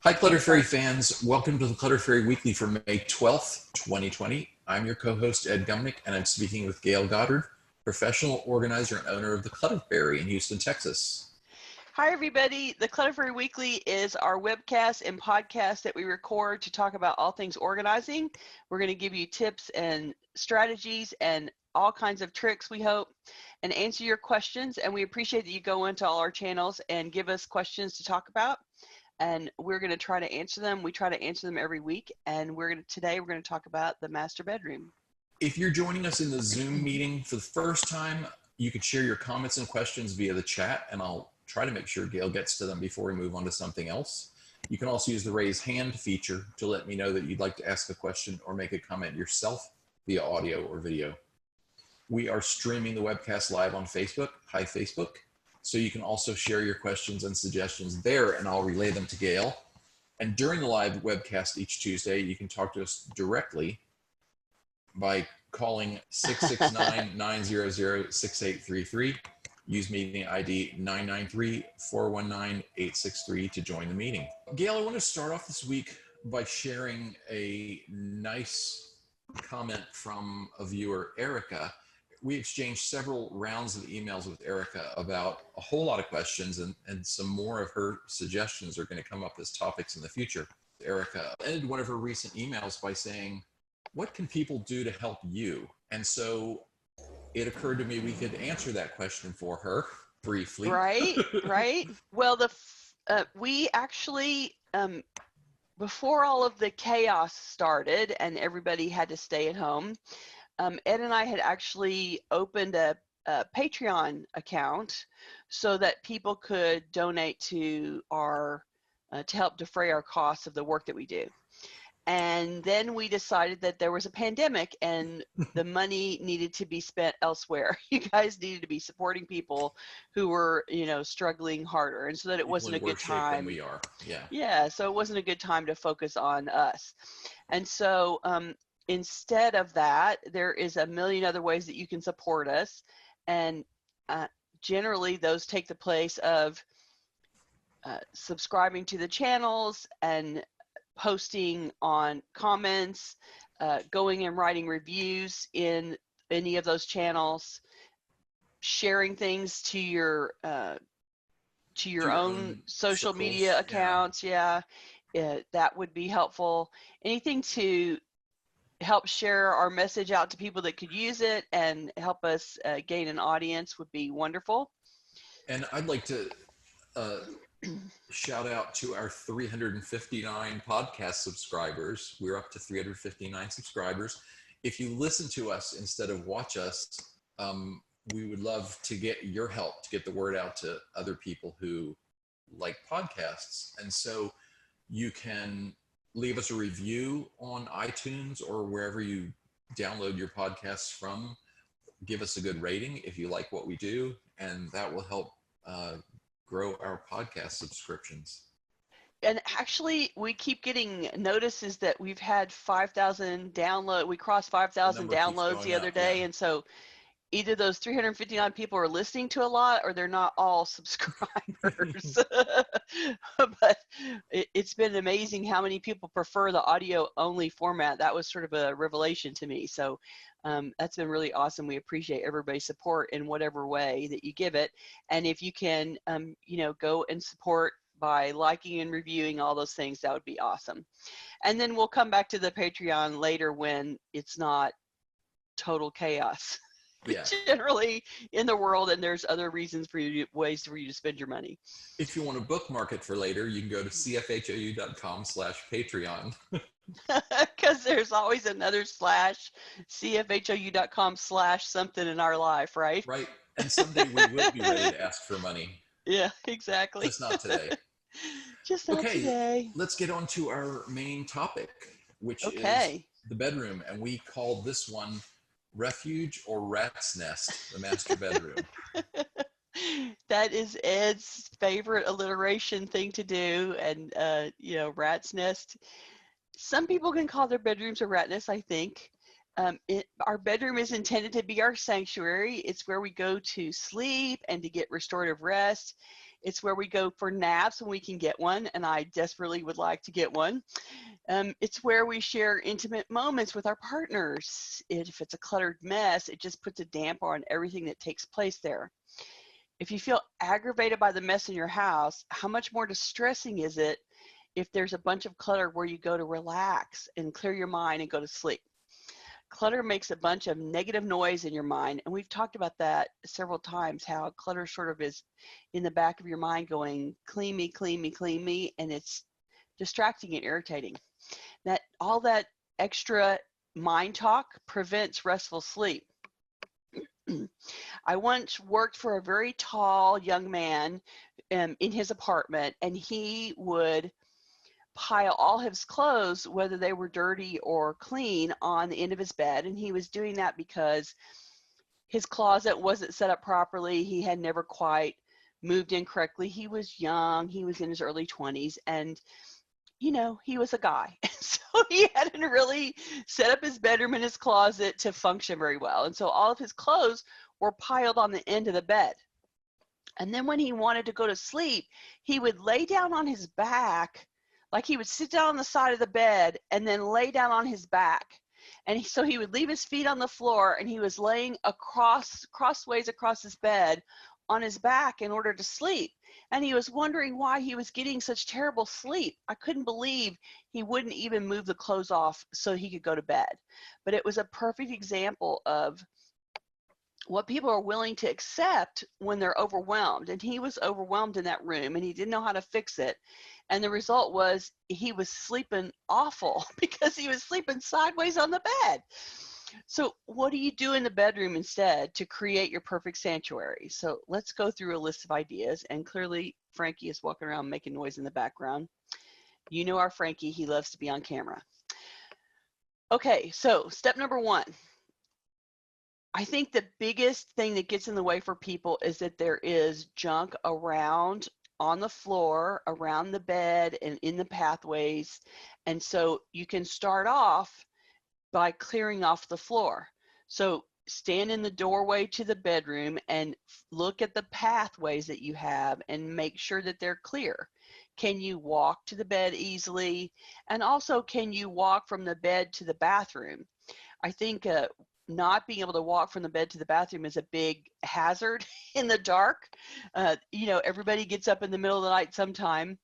Hi, Clutter Fairy fans. Welcome to the Clutter Fairy Weekly for May 12th, 2020. I'm your co-host, Ed Gumnick, and I'm speaking with Gayle Goddard, professional organizer and owner of the Clutter Fairy in Houston, Texas. Hi, everybody. The Clutter Fairy Weekly is our webcast and podcast that we record to talk about all things organizing. We're going to give you tips and strategies and all kinds of tricks, we hope, and answer your questions. And we appreciate that you go into all our channels and give us questions to talk about. And we're going to try to answer them. We try to answer them every week. And today we're going to talk about the master bedroom. If you're joining us in the Zoom meeting for the first time, you can share your comments and questions via the chat, and I'll try to make sure Gayle gets to them before we move on to something else. You can also use the raise hand feature to let me know that you'd like to ask a question or make a comment yourself via audio or video. We are streaming the webcast live on Facebook. Hi, Facebook. So you can also share your questions and suggestions there, and I'll relay them to Gayle. And during the live webcast each Tuesday, you can talk to us directly by calling 669-900-6833. Use meeting ID 993-419-863 to join the meeting. Gayle, I want to start off this week by sharing a nice comment from a viewer, Erica. We exchanged several rounds of emails with Erica about a whole lot of questions, and some more of her suggestions are going to come up as topics in the future. Erica ended one of her recent emails by saying, "What can people do to help you?" And so it occurred to me we could answer that question for her briefly. Right. Well, we actually, before all of the chaos started and everybody had to stay at home, Ed and I had actually opened a Patreon account so that people could donate to our to help defray our costs of the work that we do. And then we decided that there was a pandemic and the money needed to be spent elsewhere. You guys needed to be supporting people who were, struggling harder, and so that it wasn't a good time. We are, so it wasn't a good time to focus on us. And so instead of that, there is a million other ways that you can support us, and generally those take the place of subscribing to the channels and posting on comments, going and writing reviews in any of those channels, sharing things to your own social media accounts. That would be helpful. Anything to help share our message out to people that could use it and help us gain an audience would be wonderful. And I'd like to shout out to our 359 podcast subscribers. We're up to 359 subscribers. If you listen to us instead of watch us, we would love to get your help to get the word out to other people who like podcasts. And so you can leave us a review on iTunes or wherever you download your podcasts from. Give us a good rating if you like what we do, and that will help grow our podcast subscriptions. And actually, we keep getting notices that we've had 5,000 download. We crossed 5,000 downloads the other day, and so either those 359 people are listening to a lot, or they're not all subscribers. But it's been amazing how many people prefer the audio-only format. That was sort of a revelation to me. So that's been really awesome. We appreciate everybody's support in whatever way that you give it. And if you can, go and support by liking and reviewing all those things, that would be awesome. And then we'll come back to the Patreon later when it's not total chaos. Generally in the world, and there's other reasons for you, ways for you to spend your money. If you want to bookmark it for later, you can go to cfhou.com/Patreon. Because there's always another /cfhou.com/something in our life, right? Right. And someday we will be ready to ask for money. Yeah, exactly. Just not today. Just not today. Let's get on to our main topic, which is the bedroom. And we called this one Refuge or Rat's Nest, the master bedroom. That is Ed's favorite alliteration thing to do. And, Rat's Nest. Some people can call their bedrooms a rat nest, I think. Our bedroom is intended to be our sanctuary. It's where we go to sleep and to get restorative rest. It's where we go for naps when we can get one, and I desperately would like to get one. It's where we share intimate moments with our partners. If it's a cluttered mess, it just puts a damper on everything that takes place there. If you feel aggravated by the mess in your house, how much more distressing is it if there's a bunch of clutter where you go to relax and clear your mind and go to sleep? Clutter makes a bunch of negative noise in your mind, and we've talked about that several times, how clutter sort of is in the back of your mind going, clean me, clean me, clean me, and it's distracting and irritating. All that extra mind talk prevents restful sleep. I once worked for a very tall young man in his apartment, and he would pile all his clothes, whether they were dirty or clean, on the end of his bed. And he was doing that because his closet wasn't set up properly. He had never quite moved in correctly. He was young. He was in his early 20s, and you know, he was a guy. So he hadn't really set up his bedroom and his closet to function very well. And so all of his clothes were piled on the end of the bed. And then when he wanted to go to sleep, he would lay down on his back, like he would sit down on the side of the bed and then lay down on his back. And so he would leave his feet on the floor, and he was laying crossways across his bed on his back in order to sleep. And he was wondering why he was getting such terrible sleep. I couldn't believe he wouldn't even move the clothes off so he could go to bed. But it was a perfect example of what people are willing to accept when they're overwhelmed. And he was overwhelmed in that room, and he didn't know how to fix it. And the result was he was sleeping awful because he was sleeping sideways on the bed. So what do you do in the bedroom instead to create your perfect sanctuary? So let's go through a list of ideas. And clearly Frankie is walking around making noise in the background. You know our Frankie, he loves to be on camera. Okay, so step number 1. I think the biggest thing that gets in the way for people is that there is junk around on the floor, around the bed, and in the pathways. And so you can start off by clearing off the floor. So stand in the doorway to the bedroom and look at the pathways that you have and make sure that they're clear. Can you walk to the bed easily? And also, can you walk from the bed to the bathroom? I think not being able to walk from the bed to the bathroom is a big hazard in the dark. You know, everybody gets up in the middle of the night sometime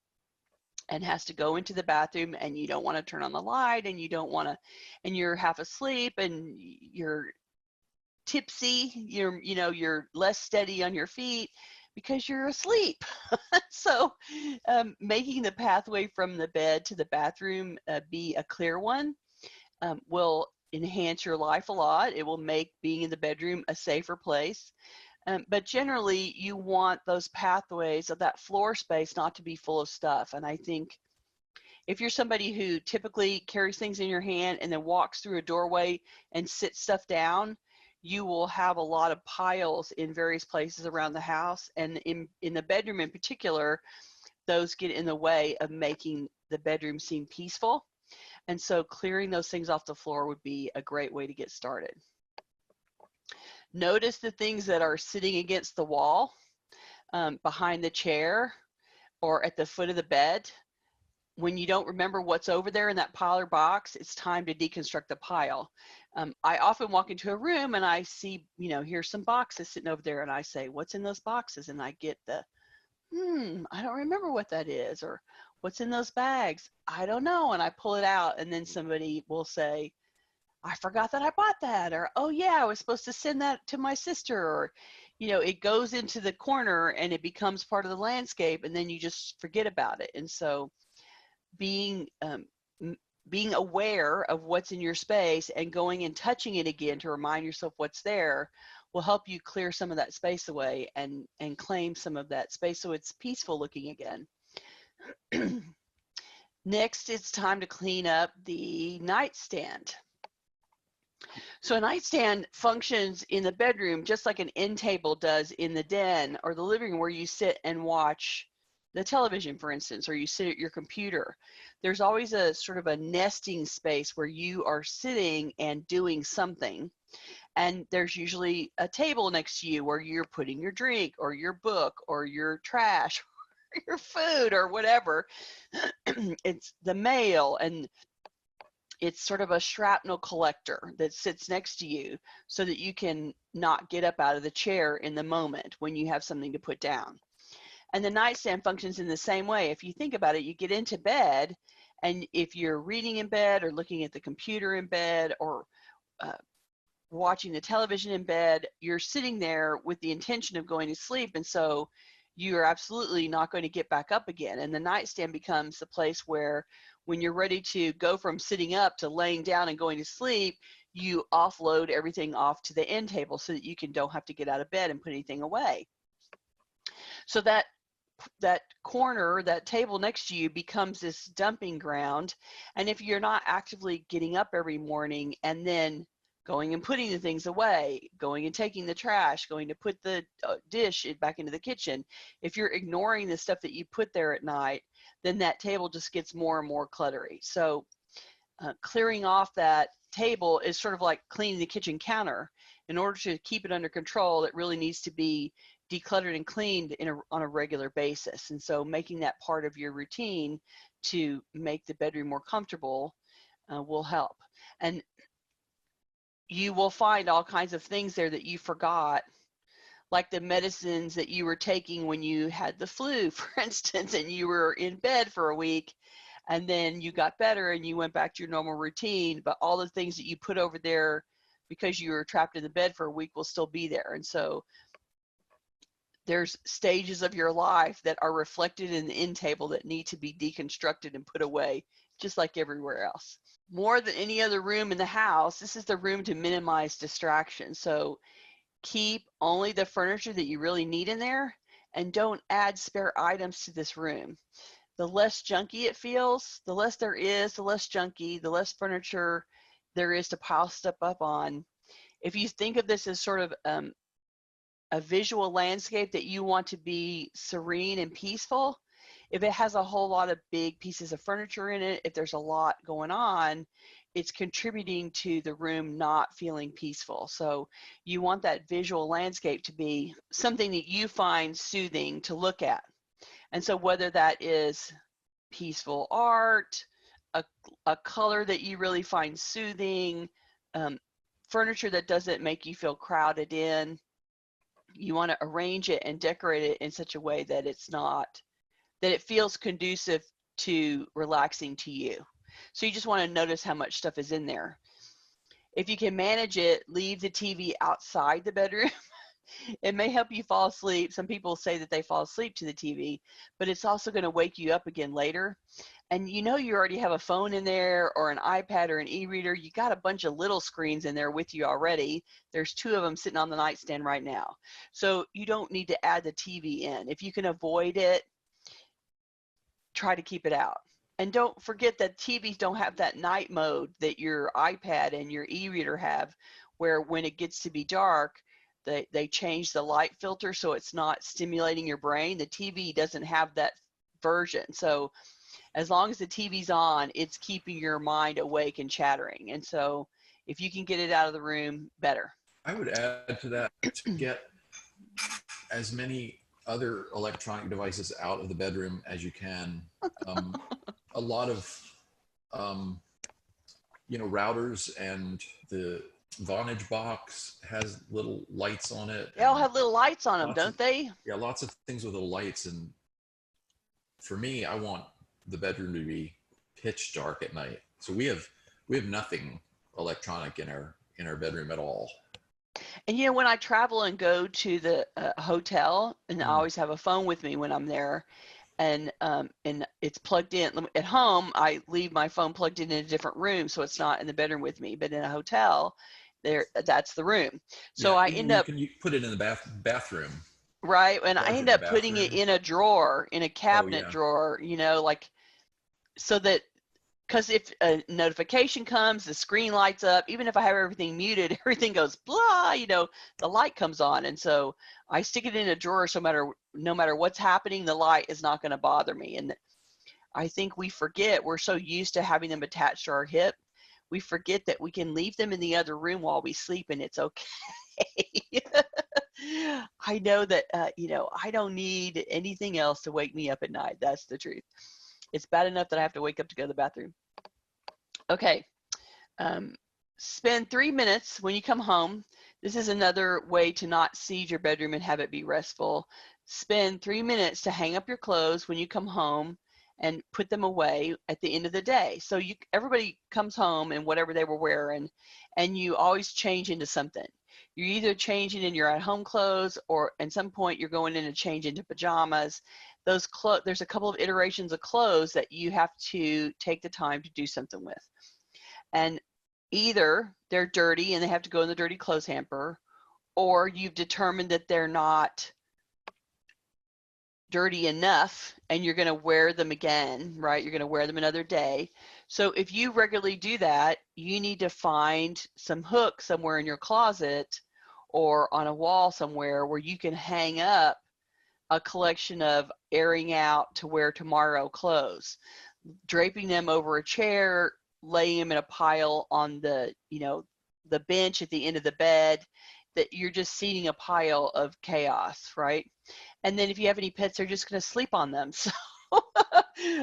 and has to go into the bathroom, and you don't want to turn on the light, and you don't want to, and you're half asleep, and you're tipsy, you're less steady on your feet because you're asleep. So making the pathway from the bed to the bathroom be a clear one will enhance your life a lot. It will make being in the bedroom a safer place. But generally, you want those pathways of that floor space not to be full of stuff. And I think if you're somebody who typically carries things in your hand and then walks through a doorway and sits stuff down, you will have a lot of piles in various places around the house. And in the bedroom in particular, those get in the way of making the bedroom seem peaceful. And so clearing those things off the floor would be a great way to get started. Notice the things that are sitting against the wall, behind the chair, or at the foot of the bed. When you don't remember what's over there in that pile or box, it's time to deconstruct the pile. I often walk into a room and I see, here's some boxes sitting over there, and I say, what's in those boxes? And I get the, I don't remember what that is, or what's in those bags? I don't know. And I pull it out, and then somebody will say, I forgot that I bought that, or, oh yeah, I was supposed to send that to my sister, or, it goes into the corner and it becomes part of the landscape, and then you just forget about it. And so being aware of what's in your space and going and touching it again to remind yourself what's there will help you clear some of that space away and claim some of that space so it's peaceful looking again. Next, it's time to clean up the nightstand. So a nightstand functions in the bedroom just like an end table does in the den or the living room, where you sit and watch the television, for instance, or you sit at your computer. There's always a sort of a nesting space where you are sitting and doing something. And there's usually a table next to you where you're putting your drink or your book or your trash or your food or whatever. It's the mail, and it's sort of a shrapnel collector that sits next to you so that you can not get up out of the chair in the moment when you have something to put down. And the nightstand functions in the same way. If you think about it, you get into bed, and if you're reading in bed or looking at the computer in bed or watching the television in bed, you're sitting there with the intention of going to sleep, and so you're absolutely not going to get back up again. And the nightstand becomes the place where when you're ready to go from sitting up to laying down and going to sleep, you offload everything off to the end table so that you don't have to get out of bed and put anything away. So that corner, that table next to you becomes this dumping ground. And if you're not actively getting up every morning and then going and putting the things away, going and taking the trash, going to put the dish back into the kitchen, if you're ignoring the stuff that you put there at night, then that table just gets more and more cluttery. So clearing off that table is sort of like cleaning the kitchen counter. In order to keep it under control, it really needs to be decluttered and cleaned on a regular basis. And so making that part of your routine to make the bedroom more comfortable will help. And you will find all kinds of things there that you forgot, like the medicines that you were taking when you had the flu, for instance, and you were in bed for a week, and then you got better and you went back to your normal routine, but all the things that you put over there because you were trapped in the bed for a week will still be there. And so there's stages of your life that are reflected in the end table that need to be deconstructed and put away, just like everywhere else. More than any other room in the house, this is the room to minimize distraction. So keep only the furniture that you really need in there, and don't add spare items to this room. The less junky it feels, the less there is, the less junky, the less furniture there is to pile stuff up on. If you think of this as sort of a visual landscape that you want to be serene and peaceful, if it has a whole lot of big pieces of furniture in it, if there's a lot going on, it's contributing to the room not feeling peaceful. So you want that visual landscape to be something that you find soothing to look at. And so whether that is peaceful art, a color that you really find soothing, furniture that doesn't make you feel crowded in, you want to arrange it and decorate it in such a way that that it feels conducive to relaxing to you. So you just want to notice how much stuff is in there. If you can manage it, leave the TV outside the bedroom. It may help you fall asleep. Some people say that they fall asleep to the TV, but it's also going to wake you up again later. And you already have a phone in there or an iPad or an e-reader. You got a bunch of little screens in there with you already. There's 2 of them sitting on the nightstand right now. So you don't need to add the TV in. If you can avoid it, try to keep it out. And don't forget that TVs don't have that night mode that your iPad and your e-reader have, where when it gets to be dark, they change the light filter so it's not stimulating your brain. The TV doesn't have that version. So as long as the TV's on, it's keeping your mind awake and chattering. And so if you can get it out of the room, better. I would add to that to get as many other electronic devices out of the bedroom as you can. A lot of, routers, and the Vonage box has little lights on it. They all have little lights on them, don't they? Yeah, lots of things with little lights. And for me, I want the bedroom to be pitch dark at night. So we have nothing electronic in our bedroom at all. And when I travel and go to the hotel, and I always have a phone with me when I'm there, and it's plugged in. At home, I leave my phone plugged in a different room, so it's not in the bedroom with me. But in a hotel, that's the room. So I end up. You put it in the bathroom. Right, and I end up putting it in a drawer, in a cabinet drawer. So that. Because if a notification comes, the screen lights up. Even if I have everything muted, everything goes blah, the light comes on. And so I stick it in a drawer so no matter what's happening, the light is not going to bother me. And I think we forget, we're so used to having them attached to our hip. we forget that we can leave them in the other room while we sleep, and it's okay. I know that, I don't need anything else to wake me up at night. That's the truth. It's bad enough that I have to wake up to go to the bathroom. Okay. Spend 3 minutes when you come home. This is another way to not siege your bedroom and have it be restful. Spend 3 minutes to hang up your clothes when you come home and put them away at the end of the day. So everybody comes home in whatever they were wearing, and you always change into something. You're either changing in your at-home clothes, or at some point you're going in to change into pajamas. There's a couple of iterations of clothes that you have to take the time to do something with. And either they're dirty and they have to go in the dirty clothes hamper, or you've determined that they're not dirty enough and you're going to wear them again, right? You're going to wear them another day. So if you regularly do that, you need to find some hook somewhere in your closet or on a wall somewhere where you can hang up a collection of airing out to wear tomorrow clothes, draping them over a chair, laying them in a pile on the bench at the end of the bed, that you're just seating a pile of chaos, right? And then if you have any pets, they're just going to sleep on them. So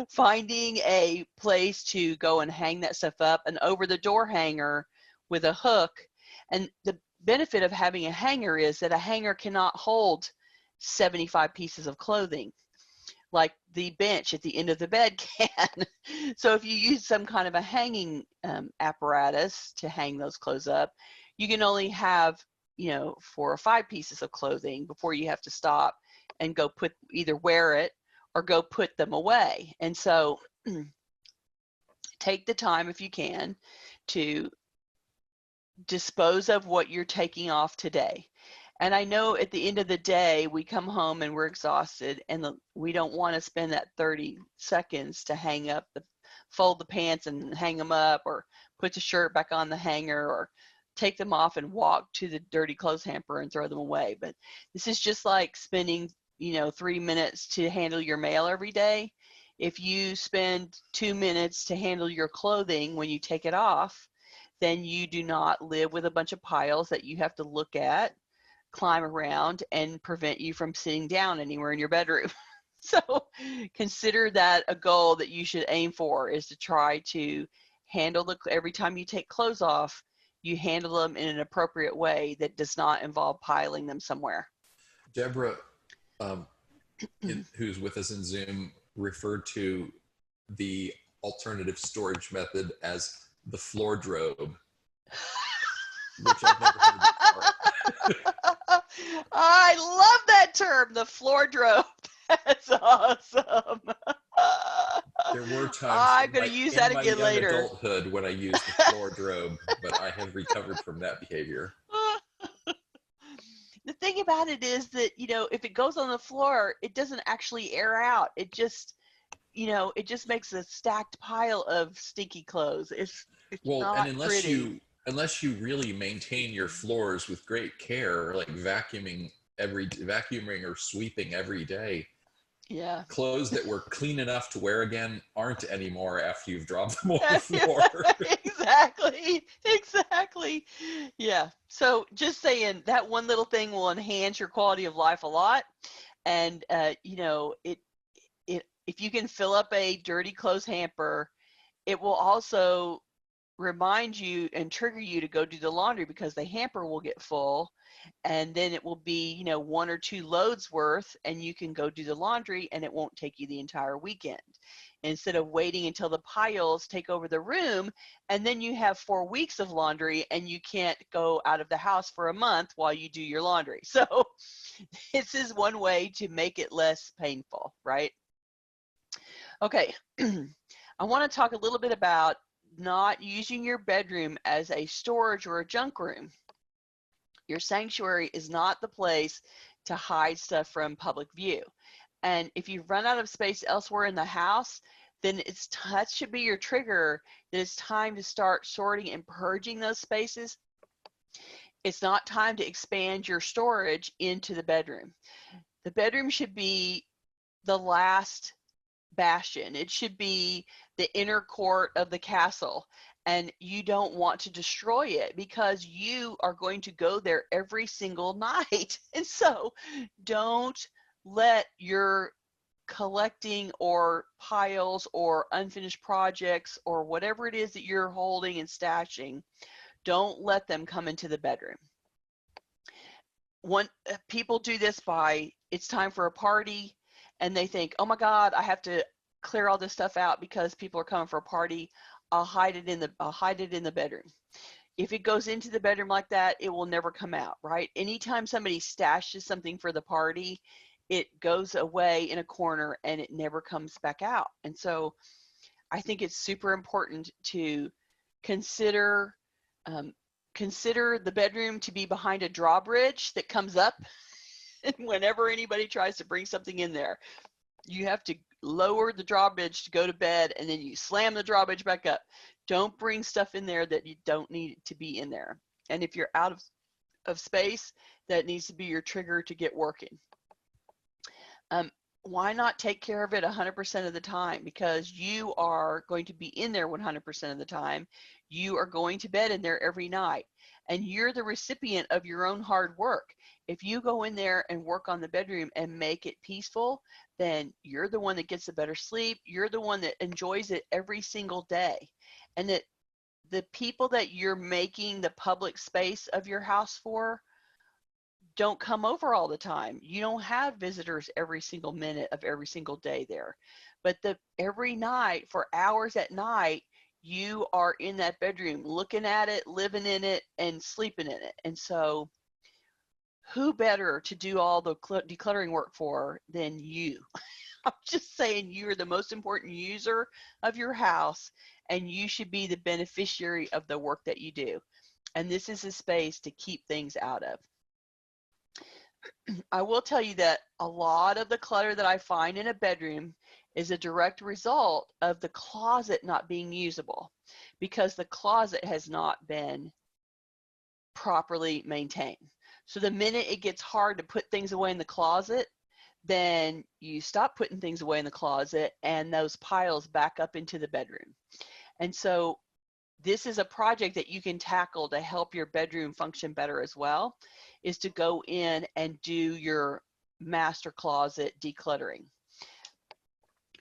finding a place to go and hang that stuff up, and over the door hanger with a hook. And the benefit of having a hanger is that a hanger cannot hold 75 pieces of clothing like the bench at the end of the bed can. So if you use some kind of a hanging apparatus to hang those clothes up, you can only have 4 or 5 pieces of clothing before you have to stop and go either wear it or go put them away. And so take the time, if you can, to dispose of what you're taking off today. And I know at the end of the day, we come home and we're exhausted, and we don't want to spend that 30 seconds to fold the pants and hang them up, or put the shirt back on the hanger, or take them off and walk to the dirty clothes hamper and throw them away. But this is just like spending 3 minutes to handle your mail every day. If you spend 2 minutes to handle your clothing when you take it off, then you do not live with a bunch of piles that you have to look at, climb around, and prevent you from sitting down anywhere in your bedroom. So consider that a goal that you should aim for, is to try to handle every time you take clothes off, you handle them in an appropriate way that does not involve piling them somewhere. Deborah, who's with us in Zoom, referred to the alternative storage method as the floordrobe, which I've never heard before. I love that term, the floordrobe. That's awesome. There were times I'm going to use that again later. Adulthood when I used the floordrobe, but I have recovered from that behavior. The thing about it is that, if it goes on the floor, it doesn't actually air out. It just, it just makes a stacked pile of stinky clothes. It's not and unless pretty. you really maintain your floors with great care, like vacuuming or sweeping every day, yeah, clothes that were clean enough to wear again aren't anymore after you've dropped them on the floor. Exactly. Yeah. So just saying, that one little thing will enhance your quality of life a lot. And if you can fill up a dirty clothes hamper, it will also remind you and trigger you to go do the laundry, because the hamper will get full, and then it will be 1 or 2 loads worth, and you can go do the laundry, and it won't take you the entire weekend, instead of waiting until the piles take over the room, and then you have 4 weeks of laundry and you can't go out of the house for a month while you do your laundry. So this is one way to make it less painful, right? Okay. I want to talk a little bit about not using your bedroom as a storage or a junk room. Your sanctuary is not the place to hide stuff from public view. And if you run out of space elsewhere in the house, then that should be your trigger that it's time to start sorting and purging those spaces. It's not time to expand your storage into the bedroom. The bedroom should be the last bastion. It should be the inner court of the castle, and you don't want to destroy it because you are going to go there every single night. And so don't let your collecting or piles or unfinished projects or whatever it is that you're holding and stashing, don't let them come into the bedroom. People do this by, it's time for a party and they think, oh my God, I have to clear all this stuff out because people are coming for a party. I'll hide it in the bedroom. If it goes into the bedroom like that, it will never come out, right? Anytime somebody stashes something for the party, it goes away in a corner and it never comes back out. And so I think it's super important to consider the bedroom to be behind a drawbridge that comes up. And whenever anybody tries to bring something in there, you have to lower the drawbridge to go to bed, and then you slam the drawbridge back up. Don't bring stuff in there that you don't need to be in there. And if you're out of space, that needs to be your trigger to get working. Why not take care of it 100% of the time? Because you are going to be in there 100% of the time. You are going to bed in there every night, and you're the recipient of your own hard work. If you go in there and work on the bedroom and make it peaceful, then you're the one that gets a better sleep. You're the one that enjoys it every single day. And that the people that you're making the public space of your house for don't come over all the time. You don't have visitors every single minute of every single day there. But every night, for hours at night, you are in that bedroom, looking at it, living in it, and sleeping in it. And so who better to do all the decluttering work for than you? I'm just saying, you are the most important user of your house, and you should be the beneficiary of the work that you do. And this is a space to keep things out of. I will tell you that a lot of the clutter that I find in a bedroom is a direct result of the closet not being usable, because the closet has not been properly maintained. So the minute it gets hard to put things away in the closet, then you stop putting things away in the closet and those piles back up into the bedroom. And so this is a project that you can tackle to help your bedroom function better as well, is to go in and do your master closet decluttering.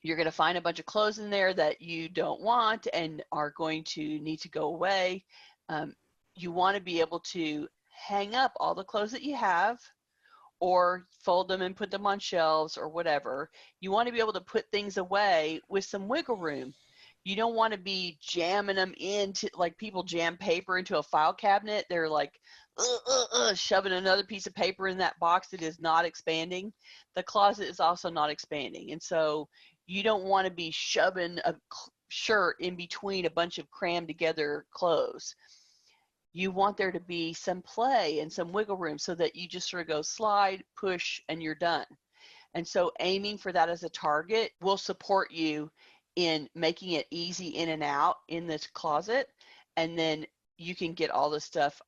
You're going to find a bunch of clothes in there that you don't want and are going to need to go away. You want to be able to hang up all the clothes that you have, or fold them and put them on shelves or whatever. You want to be able to put things away with some wiggle room. You don't want to be jamming them into, like people jam paper into a file cabinet. They're like shoving another piece of paper in that box that is not expanding. The closet is also not expanding. And so you don't want to be shoving a shirt in between a bunch of crammed together clothes. You want there to be some play and some wiggle room so that you just sort of go slide, push, and you're done. And so aiming for that as a target will support you in making it easy in and out in this closet. And then you can get all the stuff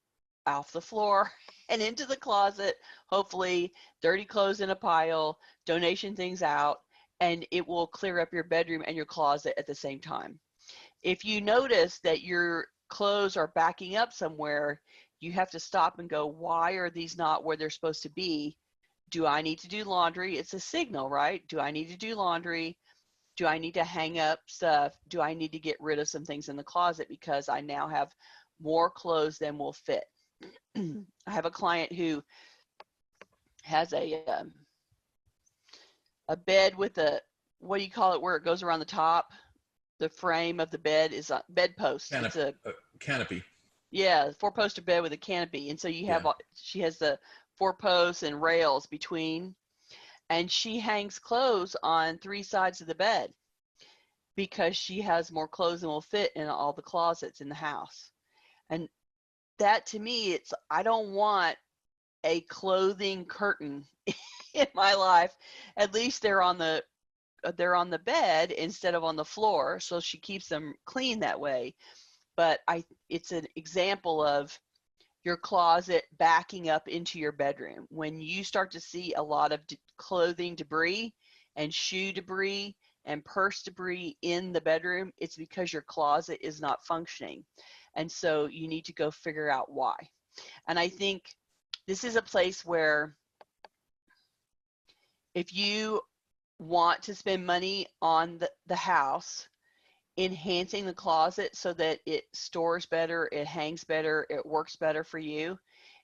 off the floor and into the closet, hopefully dirty clothes in a pile, donation things out, and it will clear up your bedroom and your closet at the same time. If you notice that your clothes are backing up somewhere, you have to stop and go, why are these not where they're supposed to be? Do I need to do laundry? It's a signal, right? Do I need to do laundry? Do I need to hang up stuff? Do I need to get rid of some things in the closet because I now have more clothes than will fit? I have a client who has a bed with a, what do you call it, where it goes around the top? The frame of the bed is a bedpost. It's a canopy. Yeah, 4-poster bed with a canopy. And so you have, she has the 4 posts and rails between, and she hangs clothes on 3 sides of the bed because she has more clothes than will fit in all the closets in the house. And that, to me, it's, I don't want a clothing curtain in my life. At least they're on the bed instead of on the floor, so she keeps them clean that way. But it's an example of your closet backing up into your bedroom. When you start to see a lot of clothing debris and shoe debris and purse debris in the bedroom, it's because your closet is not functioning. And so you need to go figure out why. And I think this is a place where if you want to spend money on the house, enhancing the closet so that it stores better, it hangs better, it works better for you,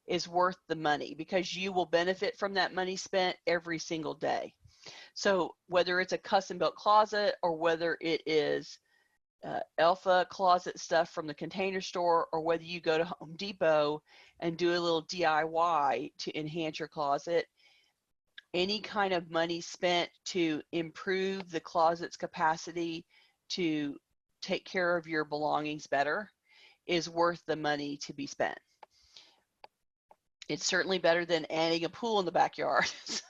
is worth the money, because you will benefit from that money spent every single day. So whether it's a custom built closet or whether it is Elfa closet stuff from the Container Store, or whether you go to Home Depot and do a little DIY to enhance your closet, any kind of money spent to improve the closet's capacity to take care of your belongings better is worth the money to be spent. It's certainly better than adding a pool in the backyard. So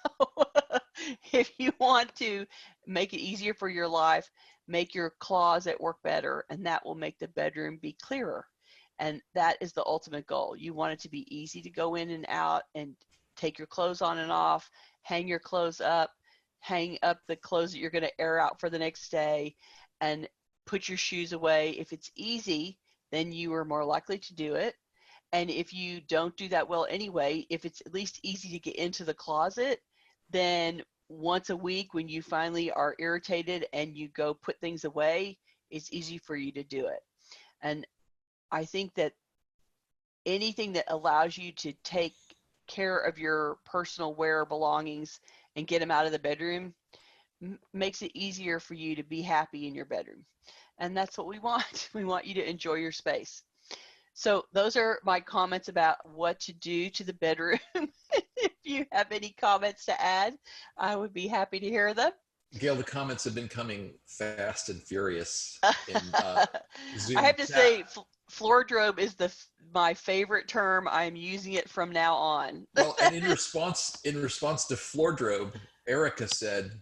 if you want to make it easier for your life, make your closet work better, and that will make the bedroom be clearer. And that is the ultimate goal. You want it to be easy to go in and out and take your clothes on and off, hang your clothes up, hang up the clothes that you're going to air out for the next day, and put your shoes away. If it's easy, then you are more likely to do it. And if you don't do that well anyway, if it's at least easy to get into the closet, then once a week when you finally are irritated and you go put things away, it's easy for you to do it. And I think that anything that allows you to take care of your personal wear belongings and get them out of the bedroom makes it easier for you to be happy in your bedroom. And that's what we want. We want you to enjoy your space. So those are my comments about what to do to the bedroom. If you have any comments to add, I would be happy to hear them. Gayle, the comments have been coming fast and furious in Zoom I have to chat. say, floordrobe is my favorite term. I'm using it from now on. Well, and in response to floordrobe, Erica said,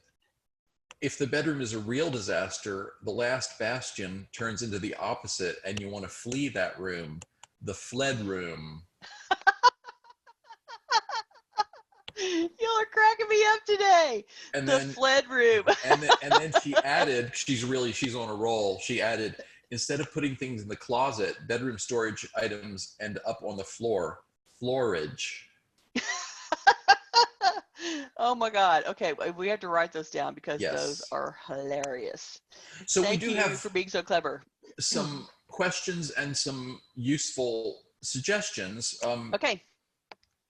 if the bedroom is a real disaster, the last bastion turns into the opposite and you want to flee that room, the fledroom. Y'all are cracking me up today. And the then fledroom. and then she added, she's on a roll. She added, instead of putting things in the closet, bedroom storage items end up on the floor. Floorage. Oh my God. Okay, we have to write those down because Yes. those are hilarious. So Thank we do you have for being so clever. some questions and some useful suggestions. Okay.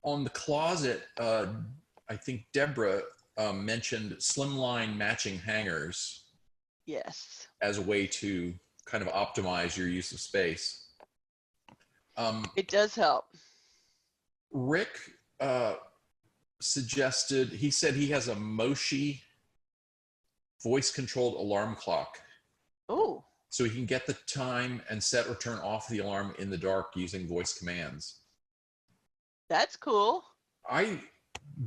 On the closet, I think Deborah mentioned slimline matching hangers. Yes. As a way to kind of optimize your use of space. It does help. Rick suggested, he said he has a Moshi voice-controlled alarm clock. Oh. So he can get the time and set or turn off the alarm in the dark using voice commands. That's cool. I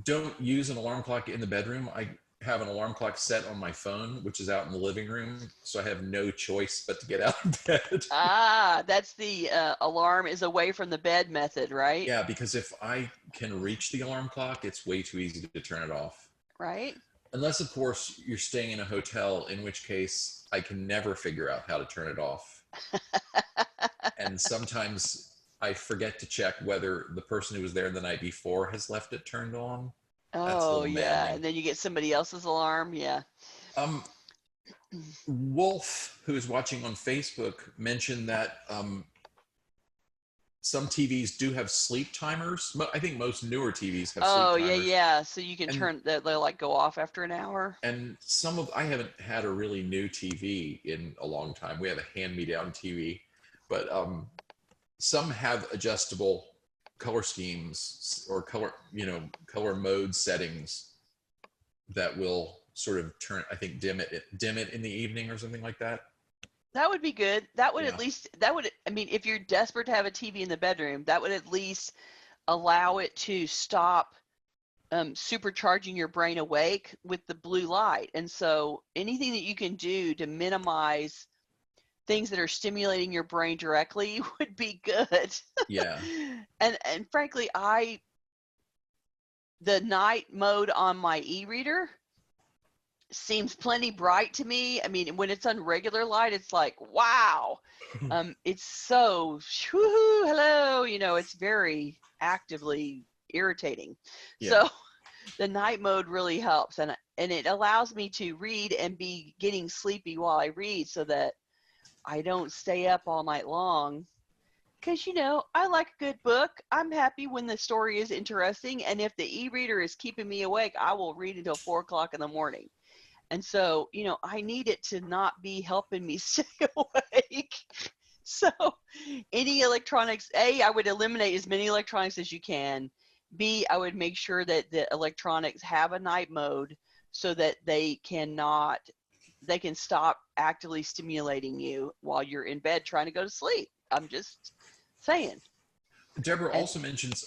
don't use an alarm clock in the bedroom. I have an alarm clock set on my phone, which is out in the living room. So I have no choice but to get out of bed. Ah, that's the alarm is away from the bed method, right? Yeah, because if I can reach the alarm clock, it's way too easy to turn it off. Right. Unless, of course, you're staying in a hotel, in which case I can never figure out how to turn it off. And sometimes I forget to check whether the person who was there the night before has left it turned on. Oh, yeah. And then you get somebody else's alarm. Yeah. Wolf, who is watching on Facebook, mentioned that some TVs do have sleep timers. I think most newer TVs have sleep timers. Yeah. So you can turn that, they'll like go off after an hour. And I haven't had a really new TV in a long time. We have a hand-me-down TV, but some have adjustable color schemes or color mode settings that will sort of dim it in the evening or something like that. That would be good. That would I mean, if you're desperate to have a TV in the bedroom, that would at least allow it to stop supercharging your brain awake with the blue light. And so anything that you can do to minimize things that are stimulating your brain directly would be good. Yeah. And frankly, the night mode on my e-reader seems plenty bright to me. I mean, when it's on regular light, it's like, wow. It's so, whoo, hello, you know, it's very actively irritating. Yeah. So the night mode really helps, and it allows me to read and be getting sleepy while I read, so that I don't stay up all night long. Because, you know, I like a good book. I'm happy when the story is interesting, and if the e-reader is keeping me awake, I will read until 4 o'clock in the morning. And so, you know, I need it to not be helping me stay awake. So any electronics, A, I would eliminate as many electronics as you can. B, I would make sure that the electronics have a night mode so that they can stop actively stimulating you while you're in bed trying to go to sleep. I'm just saying. Deborah also mentions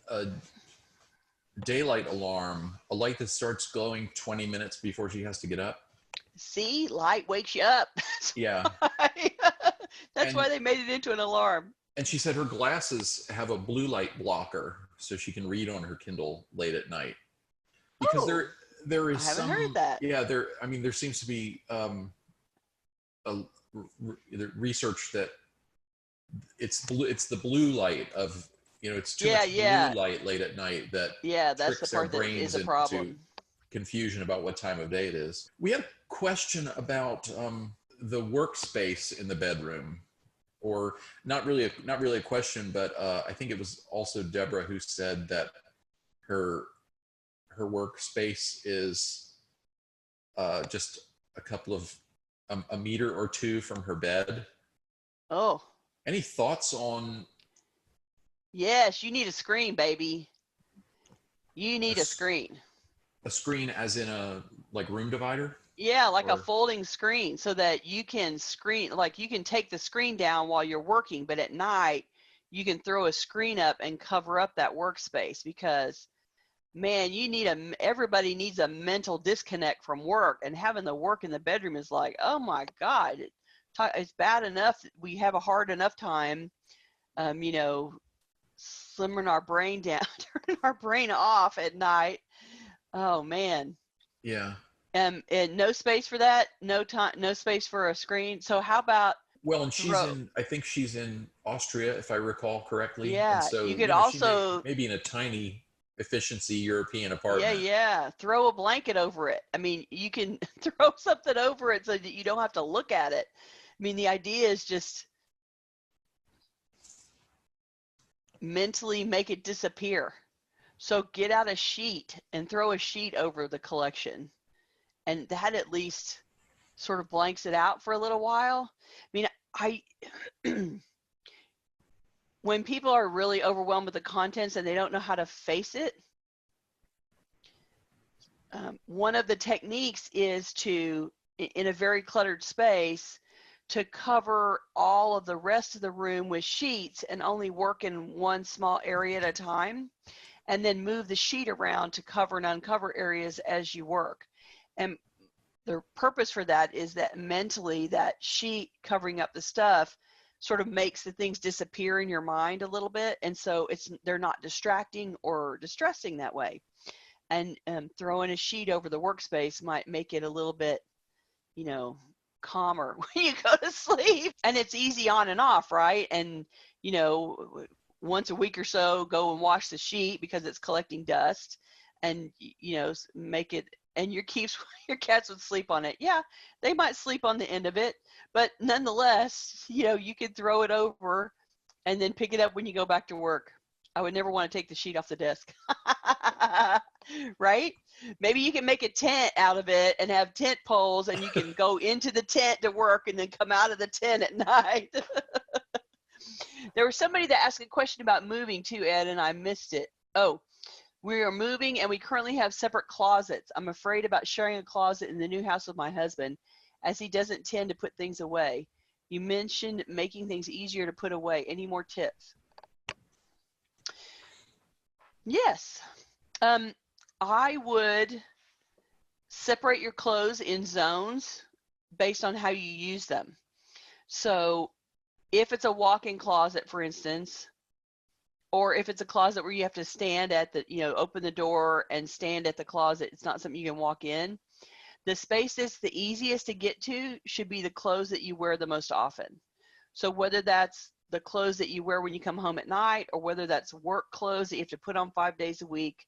a daylight alarm, a light that starts glowing 20 minutes before she has to get up. See, light wakes you up. Yeah. That's why they made it into an alarm. And she said her glasses have a blue light blocker, so she can read on her Kindle late at night. Because there is I haven't heard that. Yeah, there seems to be research that it's the blue light of, you know, it's too much blue light late at night that that's tricks the part our brains that is a problem. into confusion about what time of day it is. We had a question about the workspace in the bedroom, or not really a question, but I think it was also Deborah who said that her workspace is just a couple of a meter or two from her bed. Oh. Any thoughts on? Yes, you need a screen, baby. You need a screen. A screen as in a room divider? Yeah, like a folding screen, so that you can you can take the screen down while you're working, but at night you can throw a screen up and cover up that workspace, because man, everybody needs a mental disconnect from work, and having the work in the bedroom is like, oh my God, it's bad enough that we have a hard enough time, you know, slimming our brain down, turning our brain off at night. Oh man. Yeah. And no space for that, no time, no space for a screen. So how about? Well, and I think she's in Austria, if I recall correctly. Yeah, and so you could also maybe in a tiny efficiency European apartment. Yeah. Throw a blanket over it. I mean, you can throw something over it so that you don't have to look at it. I mean, the idea is just mentally make it disappear. So get out a sheet and throw a sheet over the collection, and that at least sort of blanks it out for a little while. I mean, when people are really overwhelmed with the contents and they don't know how to face it, one of the techniques is to, in a very cluttered space, to cover all of the rest of the room with sheets and only work in one small area at a time, and then move the sheet around to cover and uncover areas as you work. And the purpose for that is that mentally that sheet covering up the stuff sort of makes the things disappear in your mind a little bit, and so they're not distracting or distressing that way. And throwing a sheet over the workspace might make it a little bit, you know, calmer when you go to sleep. And it's easy on and off, right? And, you know, once a week or so, go and wash the sheet because it's collecting dust, and, you know, make it, and your cats would sleep on it. Yeah, they might sleep on the end of it, but nonetheless, you know, you could throw it over and then pick it up when you go back to work. I would never want to take the sheet off the desk. Right? Maybe you can make a tent out of it and have tent poles, and you can go into the tent to work and then come out of the tent at night. There was somebody that asked a question about moving too, Ed, and I missed it. Oh, we are moving and we currently have separate closets. I'm afraid about sharing a closet in the new house with my husband, as he doesn't tend to put things away. You mentioned making things easier to put away. Any more tips? Yes. I would separate your clothes in zones based on how you use them. So if it's a walk-in closet, for instance, or if it's a closet where you have to stand at the, you know, open the door and stand at the closet, it's not something you can walk in, The space that's the easiest to get to should be the clothes that you wear the most often. So whether that's the clothes that you wear when you come home at night, or whether that's work clothes that you have to put on 5 days a week,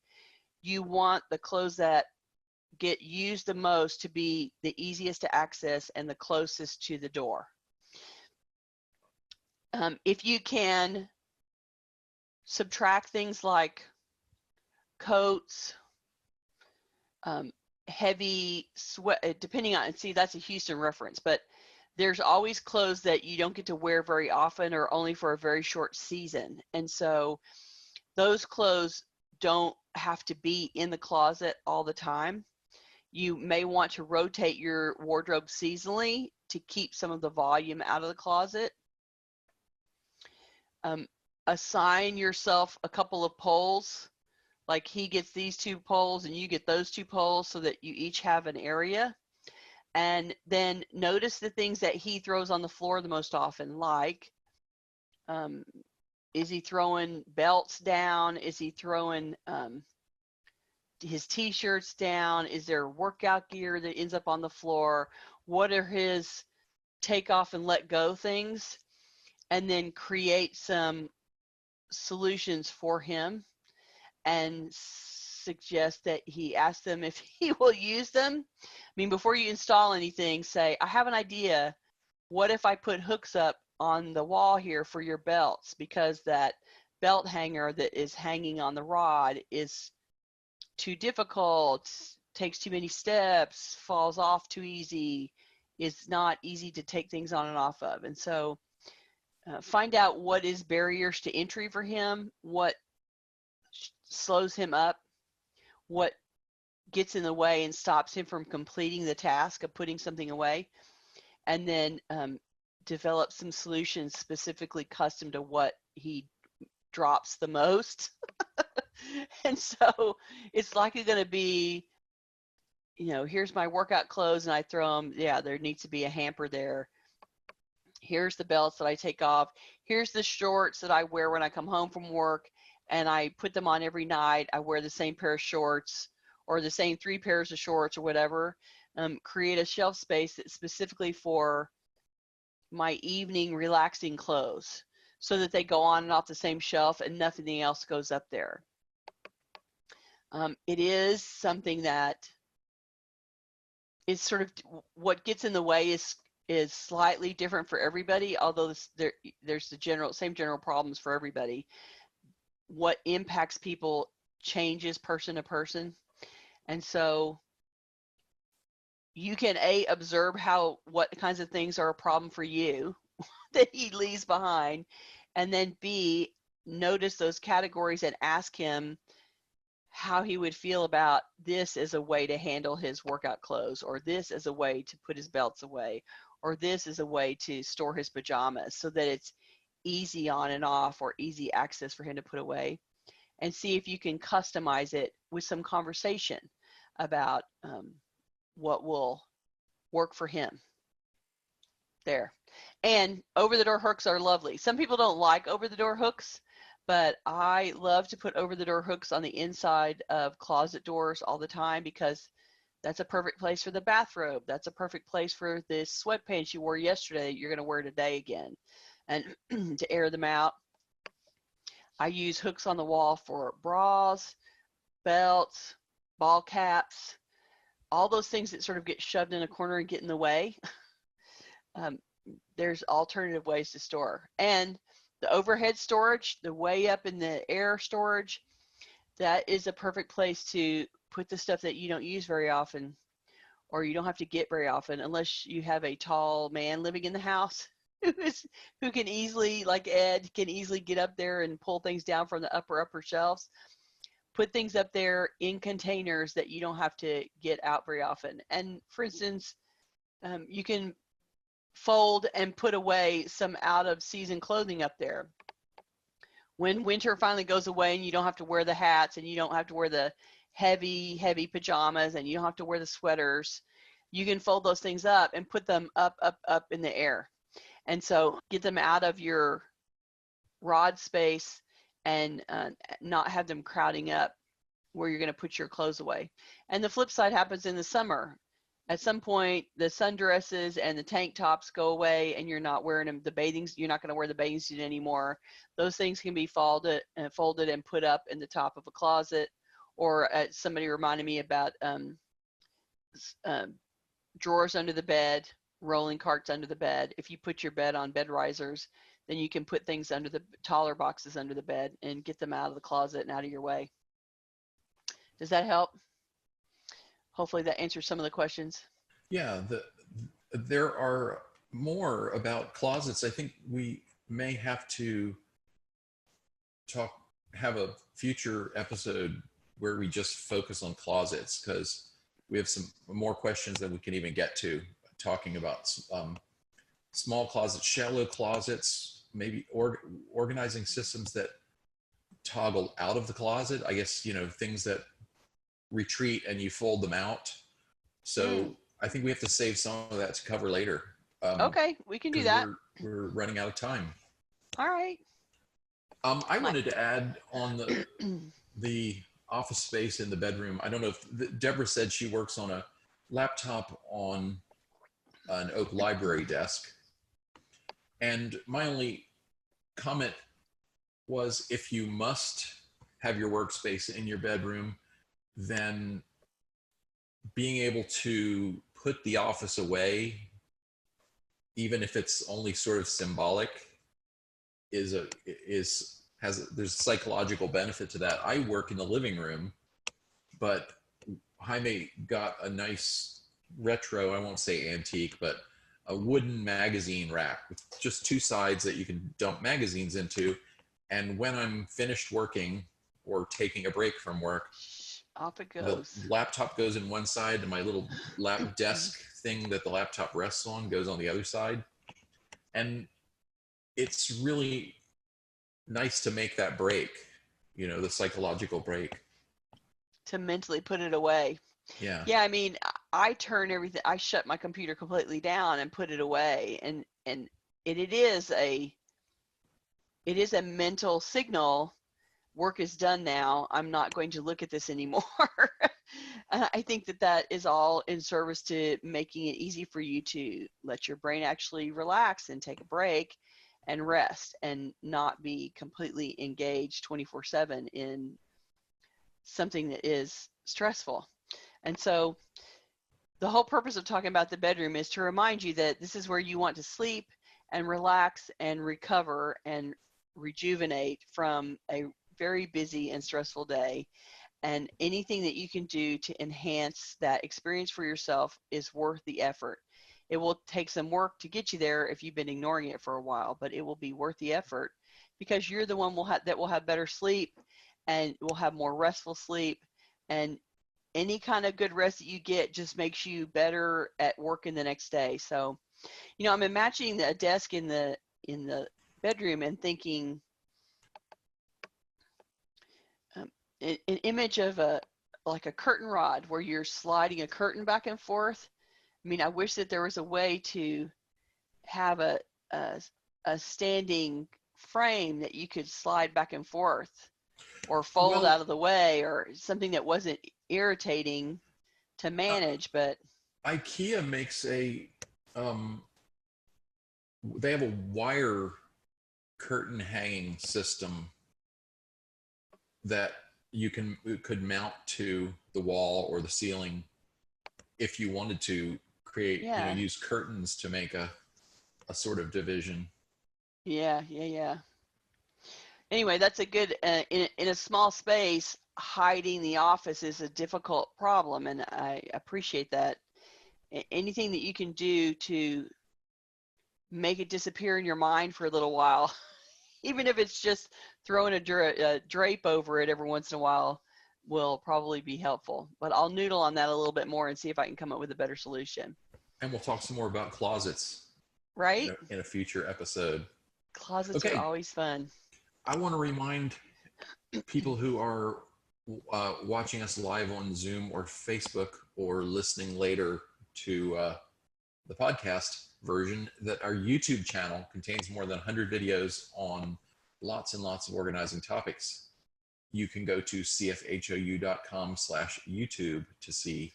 you want the clothes that get used the most to be the easiest to access and the closest to the door. If you can subtract things like coats, heavy sweat, depending on, see, that's a Houston reference, but there's always clothes that you don't get to wear very often or only for a very short season. And so those clothes don't have to be in the closet all the time. You may want to rotate your wardrobe seasonally to keep some of the volume out of the closet. Assign yourself a couple of poles, like he gets these 2 poles and you get those 2 poles, so that you each have an area. And then notice the things that he throws on the floor the most often, like, is he throwing belts down? Is he throwing his t-shirts down? Is there workout gear that ends up on the floor? What are his take off and let go things? And then create some solutions for him and suggest that he ask them if he will use them. I mean, before you install anything, say, I have an idea. What if I put hooks up on the wall here for your belts, because that belt hanger that is hanging on the rod is too difficult, takes too many steps, falls off too easy, is not easy to take things on and off of. And so find out what is barriers to entry for him, what slows him up, what gets in the way and stops him from completing the task of putting something away, and then develop some solutions specifically custom to what he drops the most. And so it's likely going to be, you know, here's my workout clothes and I throw them. Yeah, there needs to be a hamper there. Here's the belts that I take off. Here's the shorts that I wear when I come home from work, and I put them on every night. I wear the same pair of shorts or the same 3 pairs of shorts or whatever. Create a shelf space that's specifically for my evening relaxing clothes, so that they go on and off the same shelf and nothing else goes up there. It is something that is sort of what gets in the way is slightly different for everybody, although there's the same general problems for everybody. What impacts people changes person to person. And so you can observe what kinds of things are a problem for you that he leaves behind, and then B, notice those categories and ask him how he would feel about this as a way to handle his workout clothes, or this as a way to put his belts away, or this is a way to store his pajamas, so that it's easy on and off or easy access for him to put away. And see if you can customize it with some conversation about what will work for him there. And over-the-door hooks are lovely. Some people don't like over-the-door hooks, but I love to put over-the-door hooks on the inside of closet doors all the time, because that's a perfect place for the bathrobe. That's a perfect place for the sweatpants you wore yesterday that you're going to wear today again, and to air them out. I use hooks on the wall for bras, belts, ball caps, all those things that sort of get shoved in a corner and get in the way. There's alternative ways to store. And the overhead storage, the way up in the air storage, that is a perfect place to put the stuff that you don't use very often, or you don't have to get very often, unless you have a tall man living in the house who can easily, like Ed, can easily get up there and pull things down from the upper shelves. Put things up there in containers that you don't have to get out very often. And for instance, you can fold and put away some out of season clothing up there. When winter finally goes away and you don't have to wear the hats, and you don't have to wear the heavy pajamas, and you don't have to wear the sweaters, you can fold those things up and put them up in the air. And so get them out of your rod space and not have them crowding up where you're going to put your clothes away. And the flip side happens in the summer. at some point the sundresses and the tank tops go away and you're not wearing them, you're not going to wear the bathing suit anymore. Those things can be folded and put up in the top of a closet. Or somebody reminded me about drawers under the bed, rolling carts under the bed. If you put your bed on bed risers, then you can put things under the taller boxes under the bed and get them out of the closet and out of your way. Does that help? Hopefully that answers some of the questions. Yeah, there are more about closets. I think we may have to have a future episode where we just focus on closets, because we have some more questions than we can even get to, talking about small closets, shallow closets, maybe organizing systems that toggle out of the closet. I guess, things that retreat and you fold them out. So I think we have to save some of that to cover later. Okay, we can do that. We're running out of time. All right. I wanted to add on the office space in the bedroom. I don't know if Deborah said she works on a laptop on an oak library desk. And my only comment was, if you must have your workspace in your bedroom, then being able to put the office away, even if it's only sort of symbolic, there's a psychological benefit to that. I work in the living room, but Jaime got a nice retro, I won't say antique, but a wooden magazine rack with just two sides that you can dump magazines into. And when I'm finished working or taking a break from work, off it goes. The laptop goes in one side and my little lap desk thing that the laptop rests on goes on the other side. And it's really nice to make that break, the psychological break. To mentally put it away. Yeah. Yeah, I mean, I shut my computer completely down and put it away. And it is a mental signal. Work is done now. I'm not going to look at this anymore. I think that is all in service to making it easy for you to let your brain actually relax and take a break and rest and not be completely engaged 24/7 in something that is stressful. And so the whole purpose of talking about the bedroom is to remind you that this is where you want to sleep and relax and recover and rejuvenate from a very busy and stressful day. And anything that you can do to enhance that experience for yourself is worth the effort. It will take some work to get you there if you've been ignoring it for a while, but it will be worth the effort, because you're the one that will have better sleep and will have more restful sleep. And any kind of good rest that you get just makes you better at working the next day. So, I'm imagining a desk in the bedroom and thinking an image of like a curtain rod where you're sliding a curtain back and forth. I mean, I wish that there was a way to have a standing frame that you could slide back and forth or fold out of the way, or something that wasn't irritating to manage. But IKEA makes they have a wire curtain hanging system that you could mount to the wall or the ceiling if you wanted to create, use curtains to make a sort of division. Yeah. Anyway, that's a good, in a small space, hiding the office is a difficult problem, and I appreciate that. Anything that you can do to make it disappear in your mind for a little while, even if it's just throwing a drape over it every once in a while, will probably be helpful. But I'll noodle on that a little bit more and see if I can come up with a better solution. And we'll talk some more about closets. Right? In a future episode. Closets are always fun. I want to remind people who are watching us live on Zoom or Facebook or listening later to the podcast version that our YouTube channel contains more than 100 videos on lots and lots of organizing topics. You can go to cfhou.com/YouTube to see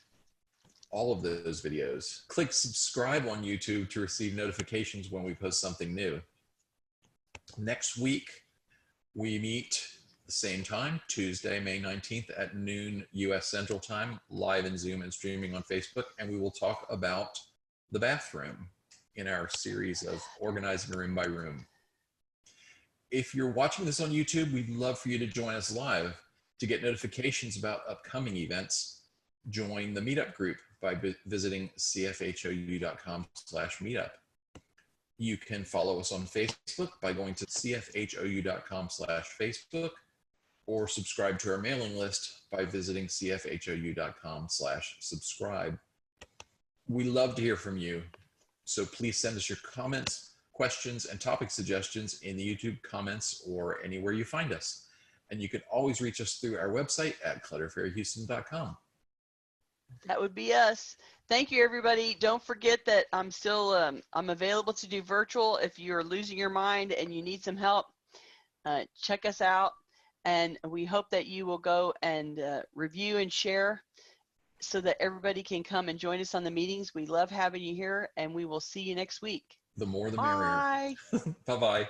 all of those videos. Click subscribe on YouTube to receive notifications when we post something new. Next week, we meet the same time, Tuesday, May 19th at noon US Central Time, live in Zoom and streaming on Facebook, and we will talk about the bathroom in our series of organizing room by room. If you're watching this on YouTube, we'd love for you to join us live. To get notifications about upcoming events, join the meetup group by visiting cfhou.com/meetup. You can follow us on Facebook by going to cfhou.com/Facebook, or subscribe to our mailing list by visiting cfhou.com/subscribe. We love to hear from you, so please send us your comments, questions, and topic suggestions in the YouTube comments or anywhere you find us. And you can always reach us through our website at clutterfairyhouston.com. That would be us. Thank you, everybody. Don't forget that I'm still I'm available to do virtual. If you're losing your mind and you need some help, check us out. And we hope that you will go and review and share so that everybody can come and join us on the meetings. We love having you here, and we will see you next week. The more the Bye. merrier. Bye-bye.